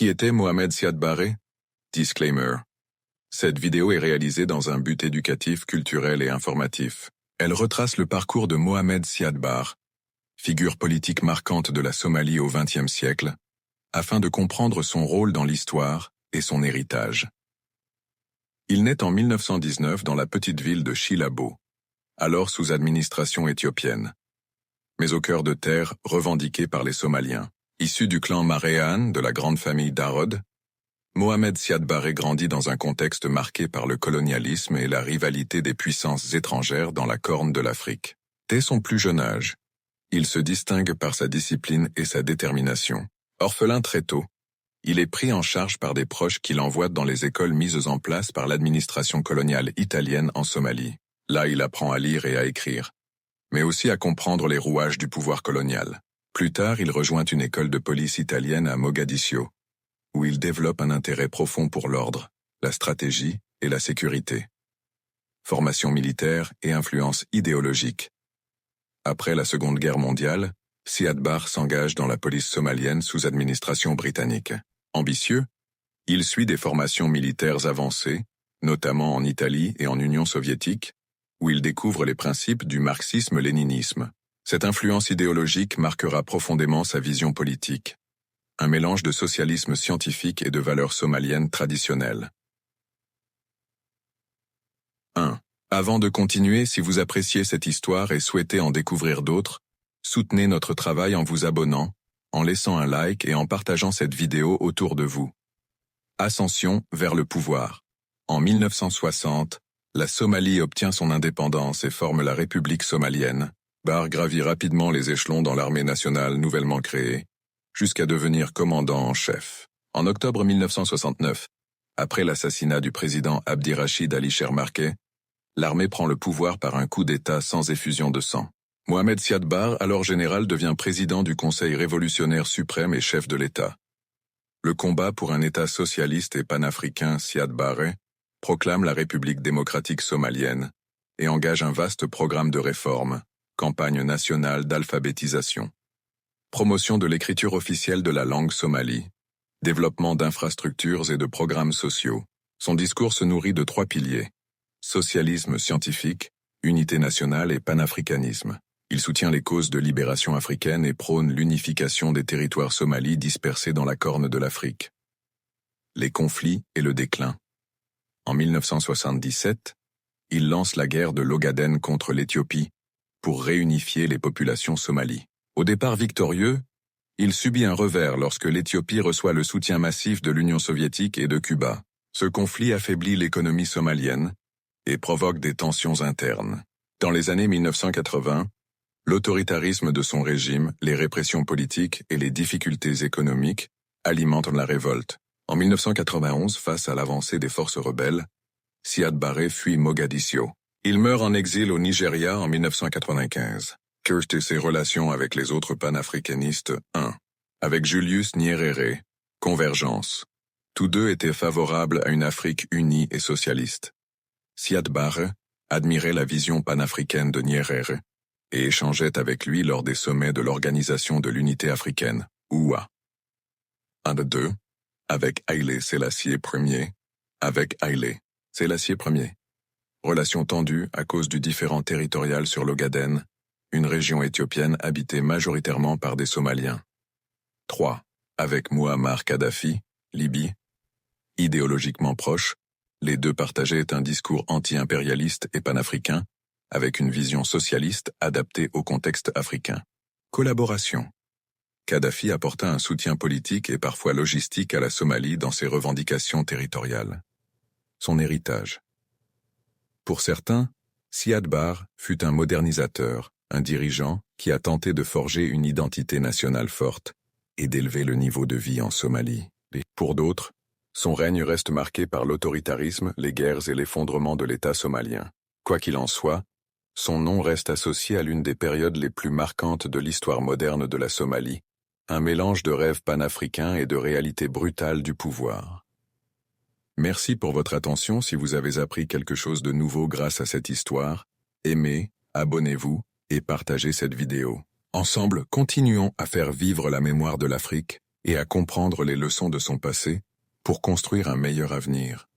Qui était Mohamed Siad Barre? Disclaimer. Cette vidéo est réalisée dans un but éducatif, culturel et informatif. Elle retrace le parcours de Mohamed Siad Barre, figure politique marquante de la Somalie au XXe siècle, afin de comprendre son rôle dans l'histoire et son héritage. Il naît en 1919 dans la petite ville de Chilabo, alors sous administration éthiopienne, mais au cœur de terre revendiqué par les Somaliens. Issu du clan Maréan de la grande famille Darod, Mohamed Siad Barre grandit dans un contexte marqué par le colonialisme et la rivalité des puissances étrangères dans la corne de l'Afrique. Dès son plus jeune âge, il se distingue par sa discipline et sa détermination. Orphelin très tôt, il est pris en charge par des proches qui l'envoient dans les écoles mises en place par l'administration coloniale italienne en Somalie. Là, il apprend à lire et à écrire, mais aussi à comprendre les rouages du pouvoir colonial. Plus tard, il rejoint une école de police italienne à Mogadiscio, où il développe un intérêt profond pour l'ordre, la stratégie et la sécurité. Formation militaire et influence idéologique. Après la Seconde Guerre mondiale, Siad Barre s'engage dans la police somalienne sous administration britannique. Ambitieux, il suit des formations militaires avancées, notamment en Italie et en Union soviétique, où il découvre les principes du marxisme-léninisme. Cette influence idéologique marquera profondément sa vision politique, un mélange de socialisme scientifique et de valeurs somaliennes traditionnelles. 1. Avant de continuer, si vous appréciez cette histoire et souhaitez en découvrir d'autres, soutenez notre travail en vous abonnant, en laissant un like et en partageant cette vidéo autour de vous. Ascension vers le pouvoir. En 1960, la Somalie obtient son indépendance et forme la République somalienne. Barre gravit rapidement les échelons dans l'armée nationale nouvellement créée, jusqu'à devenir commandant en chef. En octobre 1969, après l'assassinat du président Abdirachid Ali Shermarke, l'armée prend le pouvoir par un coup d'État sans effusion de sang. Mohamed Siad Barre, alors général, devient président du Conseil révolutionnaire suprême et chef de l'État. Le combat pour un État socialiste et panafricain, Siad Barre, proclame la République démocratique somalienne et engage un vaste programme de réformes, campagne nationale d'alphabétisation, promotion de l'écriture officielle de la langue somalie, développement d'infrastructures et de programmes sociaux. Son discours se nourrit de 3 piliers: socialisme scientifique, unité nationale et panafricanisme. Il soutient les causes de libération africaine et prône l'unification des territoires somalis dispersés dans la corne de l'Afrique. Les conflits et le déclin. En 1977, il lance la guerre de l'Ogaden contre l'Éthiopie pour réunifier les populations somalies. Au départ victorieux, il subit un revers lorsque l'Éthiopie reçoit le soutien massif de l'Union soviétique et de Cuba. Ce conflit affaiblit l'économie somalienne et provoque des tensions internes. Dans les années 1980, l'autoritarisme de son régime, les répressions politiques et les difficultés économiques alimentent la révolte. En 1991, face à l'avancée des forces rebelles, Siad Barre fuit Mogadiscio. Il meurt en exil au Nigeria en 1995. Que ses relations avec les autres panafricanistes. 1. Avec Julius Nyerere, convergence. Tous deux étaient favorables à une Afrique unie et socialiste. Siad Barre admirait la vision panafricaine de Nyerere et échangeait avec lui lors des sommets de l'Organisation de l'Unité africaine, OUA. 2. Avec Haïlé Sélassié Ier. Avec Haïlé Sélassié Ier. Relations tendues à cause du différend territorial sur l'Ogaden, une région éthiopienne habitée majoritairement par des Somaliens. 3. Avec Mouammar Kadhafi, Libye. Idéologiquement proches, les deux partageaient un discours anti-impérialiste et panafricain, avec une vision socialiste adaptée au contexte africain. Collaboration. Kadhafi apporta un soutien politique et parfois logistique à la Somalie dans ses revendications territoriales. Son héritage. Pour certains, Siad Barre fut un modernisateur, un dirigeant qui a tenté de forger une identité nationale forte et d'élever le niveau de vie en Somalie. Pour d'autres, son règne reste marqué par l'autoritarisme, les guerres et l'effondrement de l'État somalien. Quoi qu'il en soit, son nom reste associé à l'une des périodes les plus marquantes de l'histoire moderne de la Somalie, un mélange de rêves panafricains et de réalité brutale du pouvoir. Merci pour votre attention. Si vous avez appris quelque chose de nouveau grâce à cette histoire, aimez, abonnez-vous et partagez cette vidéo. Ensemble, continuons à faire vivre la mémoire de l'Afrique et à comprendre les leçons de son passé pour construire un meilleur avenir.